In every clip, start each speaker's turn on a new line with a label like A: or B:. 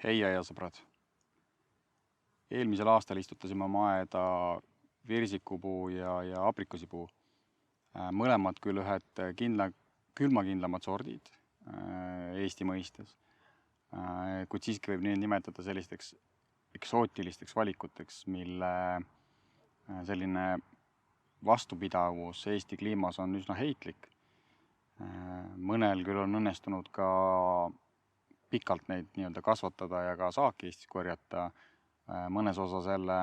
A: Hei aiasõbrad! Eelmisel aastal istutasime oma aeda virsikupuu ja aprikosipuu. Mõlemad küll ühed külmakindlamad sordid Eesti mõistes, kuid siiski võib neid nimetada sellisteks eksootilisteks valikuteks, mille selline vastupidavus Eesti kliimas on üsna heitlik. Mõnel küll on õnnestunud ka pikalt neid nii-öelda kasvatada ja ka saaki Eestis korjata, mõnes osas jälle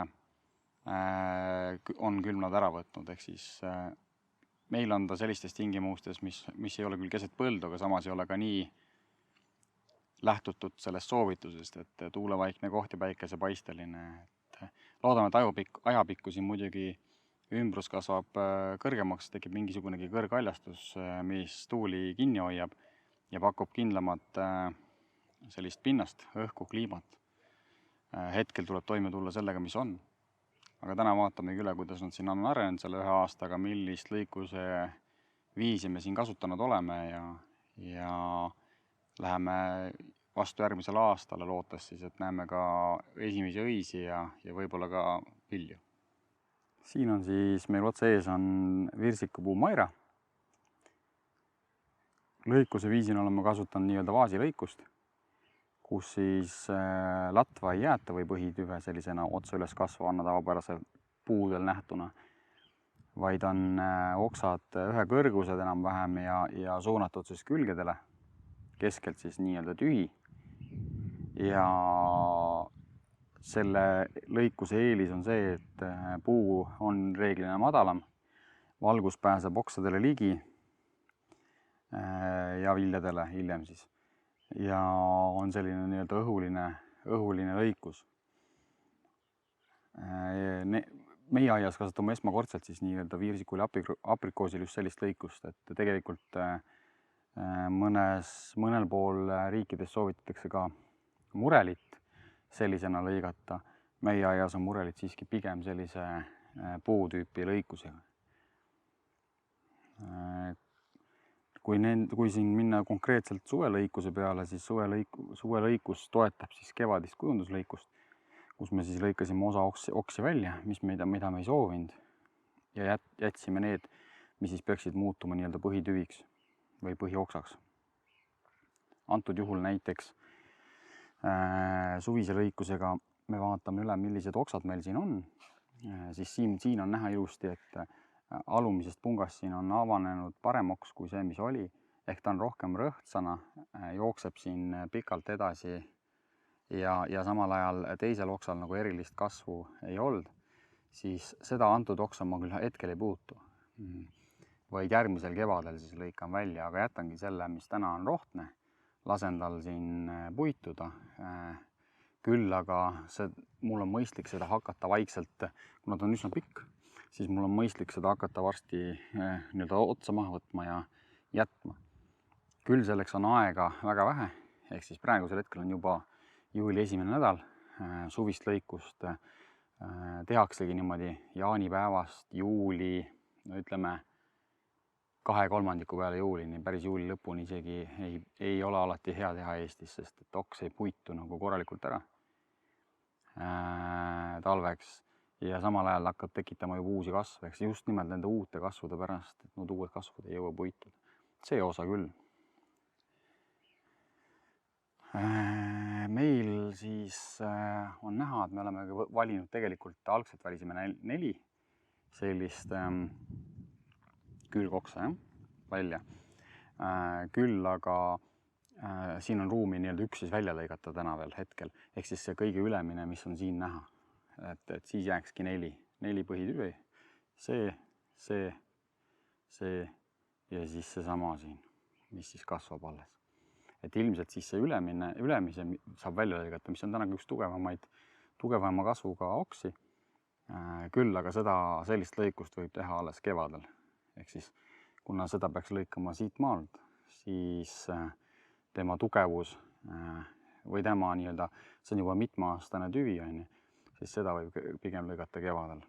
A: on külmad ära võtnud, ehk siis meil on ta sellistes tingimustes, mis ei ole küll keset põldu, aga samas ei ole ka nii lähtutud sellest soovitusest, et tuulevaikne koht ja päikesepaisteline. Loodame, et ajapikku siin muidugi ümbrus kasvab kõrgemaks, tekib mingisugunegi kõrgaljastus, mis tuuli kinni hoiab ja pakub kindlamat sellist pinnast, õhku, kliimat. Hetkel tuleb toime tulla sellega, mis on. Aga täna vaatame üle, kuidas nad siin on arenenud selle 1 aastaga, millist lõikuse viisi me siin kasutanud oleme ja läheme vastu järgmisel aastale lootes siis, et näeme ka esimesi õisi ja võib-olla ka vilju. Siin on siis meil otse ees on virsikupuu Maira. Lõikuse viisina oleme kasutanud nii-öelda vaasilõikust, kus siis latva ei jäeta või põhitüve sellisena otsa üles kasvavana tavapärase puudel nähtuna, vaid on oksad ühekõrgused enam-vähem ja suunatud siis külgedele, keskelt siis nii-öelda tühi. Ja selle lõikuse eelis on see, et puu on reeglina madalam, valgus pääseb oksadele ligi ja viljadele hiljem siis. Ja on selline nii-öelda õhuline lõikus. Meie aias kasutame esmakordselt siis nii-öelda viirsikul ja aprikoosil just sellist lõikust, et tegelikult mõnel pool riikides soovitatakse ka murelit sellisena lõigata. Meie aias on murelit siiski pigem sellise puutüüpi lõikusega. Kui siin minna konkreetselt suvelõikuse peale, siis suvelõikus toetab siis kevadist kujunduslõikust, kus me siis lõikasime osa oksi välja, mida me ei soovinud ja jätsime need, mis siis peaksid muutuma nii-öelda põhitüviks või põhioksaks. Antud juhul näiteks suvise lõikusega me vaatame üle, millised oksad meil siin on. Siis siin on näha ilusti, et alumisest pungast siin on avanenud parem oks kui see, mis oli. Ehk ta on rohkem rõhtsana, jookseb siin pikalt edasi ja samal ajal teisel oksal nagu erilist kasvu ei olnud. Siis seda antud oksa ma küll hetkel ei puutu. Vaid järgmisel kevadel siis lõikan välja, aga jätangi selle, mis täna on rohtne. Lasen tal siin puituda. Küll aga mul on mõistlik seda hakata vaikselt, kuna ta on üsna pikk, siis mul on mõistlik seda hakata varsti nii-öelda otsa maha võtma ja jätma. Küll selleks on aega väga vähe, ehk siis praegusel hetkel on juba juuli 1. nädal, suvist lõikust tehaksegi niimoodi jaanipäevast juuli, ütleme 2/3 peale juulini, päris juuli lõpuni isegi ei ole alati hea teha Eestis, sest et oks ei puitu nagu korralikult ära talveks. Ja samal ajal hakkab tekitama juba uusi kasve, eks just nimelt nende uute kasvude pärast, et need uued kasvud ei jõua puituda. See osa küll. Meil siis on näha, et me oleme valinud tegelikult, algselt valisime 4 sellist külgoksa välja. Küll aga siin on ruumi nii-öelda üks siis välja lõigata täna veel hetkel, ehk siis see kõige ülemine, mis on siin näha. Et siis jääkski 4 põhitüvi, see ja siis see sama siin, mis siis kasvab alles. Et ilmselt siis see ülemise saab välja lõigata, mis on täna üks tugevama kasvuga oksi. Küll aga sellist lõikust võib teha alles kevadel. Ehk siis, kuna seda peaks lõikama siit maalt, siis tema tugevus või tema nii-öelda, see on juba mitmeaastane tüvi, siis seda võib pigem lõigata kevadel.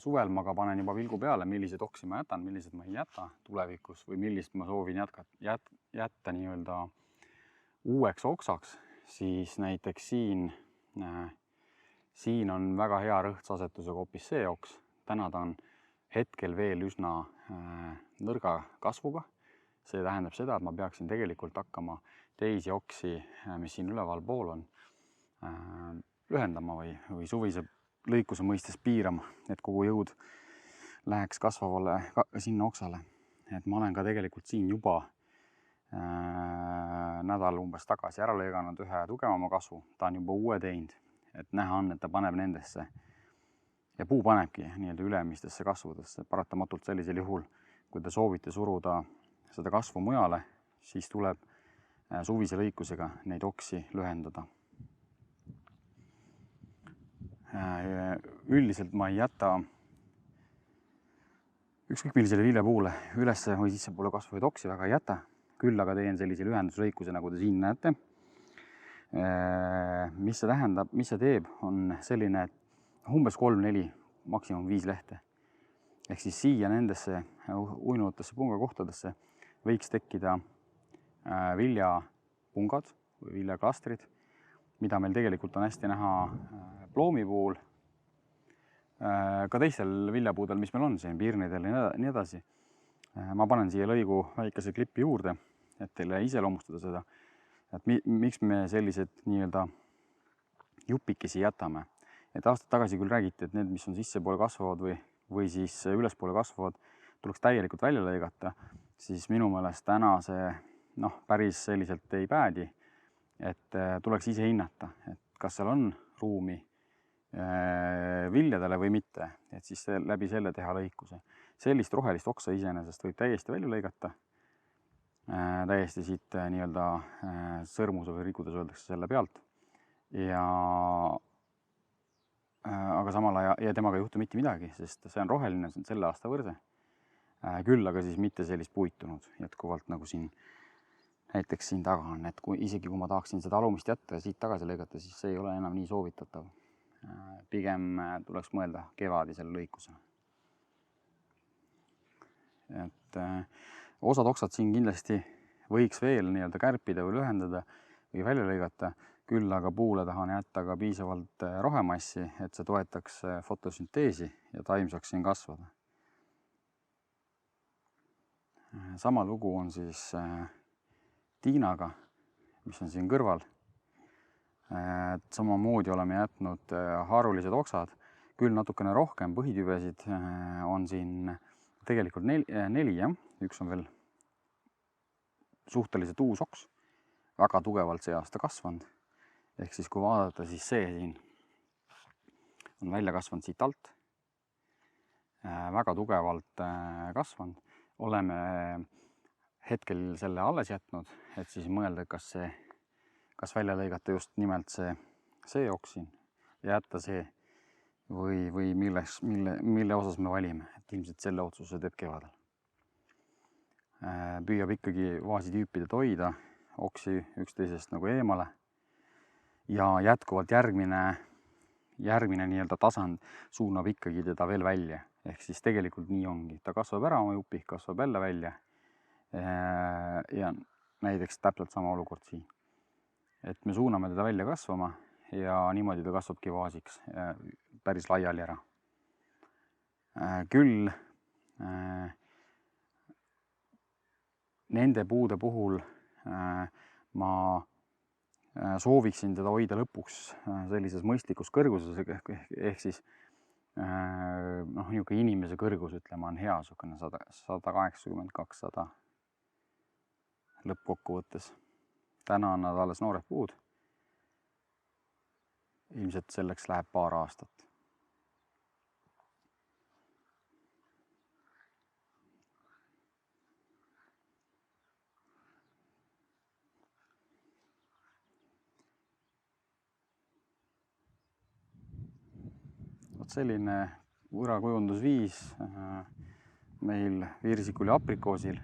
A: suvel ma ka panen juba pilgu peale, milliseid oksi ma jätan, millised ma ei jäta tulevikus või millist ma soovin jätta nii-öelda uueks oksaks, siis näiteks siin on väga hea rõhtsasetusega hoopis see oks. Täna ta on hetkel veel üsna nõrga kasvuga. See tähendab seda, et ma peaksin tegelikult hakkama teisi oksi, mis siin üleval pool on, lühendama või suvise lõikuse mõistes piirama, et kogu jõud läheks kasvavale sinna oksale. Et ma olen ka tegelikult siin juba nädal umbes tagasi ära lõiganud ühe tugevama kasvu. Ta on juba uue teinud, et näha on, et ta paneb nendesse ja puu panebki nii-öelda ülemistesse kasvudesse. Paratamatult sellisel juhul, kui te soovite suruda seda kasvu mujale, siis tuleb suvise lõikusega neid oksi lühendada. Üldiselt ma ei jäta ükskõik millisele viljapuule üles või sissepoole kasvavaid oksi väga ei jäta, küll aga teen sellise lühenduslõikuse, nagu te siin näete. Mis see tähendab, mis see teeb, on selline, et umbes 3-4, maksimum 5 lehte. Ehk siis siia nendesse uinuvatesse pungakohtadesse võiks tekkida viljapungad või viljaklastrid, mida meil tegelikult on hästi näha ploomi puhul, ka teistel viljapuudel, mis meil on siin, pirnidel ja nii edasi. Ma panen siia lõigu väikese klippi juurde, et teile iseloomustada seda, et miks me sellised nii-öelda jupikesi jätame. Et aastad tagasi küll räägiti, et need, mis on sissepoole kasvavad või siis ülespoole kasvavad, tuleks täielikult välja lõigata, siis minu meelest täna see päris selliselt ei päädi, et tuleks ise hinnata, et kas seal on ruumi viljadele või mitte, et siis läbi selle teha lõikuse. Sellist rohelist oksa iseenesest võib täiesti välja lõigata, täiesti siit nii-öelda sõrmuse või rikudes öeldakse selle pealt. Aga samal ajal ja temaga ei juhtu mitte midagi, sest see on roheline, see on selle aasta võrse. Küll aga siis mitte sellist puitunud jätkuvalt nagu siin näiteks siin taga on, et isegi kui ma tahaksin seda alumist jätta ja siit tagasi lõigata, siis see ei ole enam nii soovitatav. Pigem tuleks mõelda kevadisele lõikusele. Et osad oksad siin kindlasti võiks veel nii-öelda kärpida või lühendada või välja lõigata, küll aga puule tahan jätta ka piisavalt rohemassi, et see toetaks fotosünteesi ja taim saaks siin kasvada. Sama lugu on siis tiinaga, mis on siin kõrval. Samamoodi oleme jätnud harulised oksad, küll natukene rohkem põhitüvesid on siin tegelikult 4, üks on veel suhteliselt uus oks, väga tugevalt see aasta kasvanud. Ehk siis kui vaadata, siis see siin on välja kasvanud siit alt, väga tugevalt kasvanud. Oleme hetkel selle alles jätnud, et siis mõelda, kas välja lõigata just nimelt see oks siin ja jätta see või mille osas me valime, et ilmselt selle otsuse teeb kevadel. Püüab ikkagi vaasitüüpidelt hoida oksi üksteisest nagu eemale ja jätkuvalt järgmine nii-öelda tasand suunab ikkagi teda veel välja. Ehk siis tegelikult nii ongi, ta kasvab ära oma jupi, kasvab jälle välja ja näiteks täpselt sama olukord siin. Et me suuname teda välja kasvama ja niimoodi ta kasvabki vaasiks päris laiali ära. Küll nende puude puhul ma sooviksin teda hoida lõpuks sellises mõistlikus kõrguses, ehk siis niisugune inimese kõrgus, ütleme, on hea, 180-200 lõppkokkuvõttes. Täna on nad alles noored puud. Ilmselt selleks läheb paar aastat. Selline võõrakujundusviis meil viirsikul ja aprikoosil.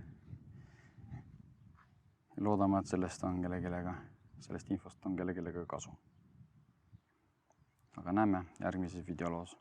A: Loodame, et sellest infost on kellelegi kasu. Aga näeme järgmises videoloos.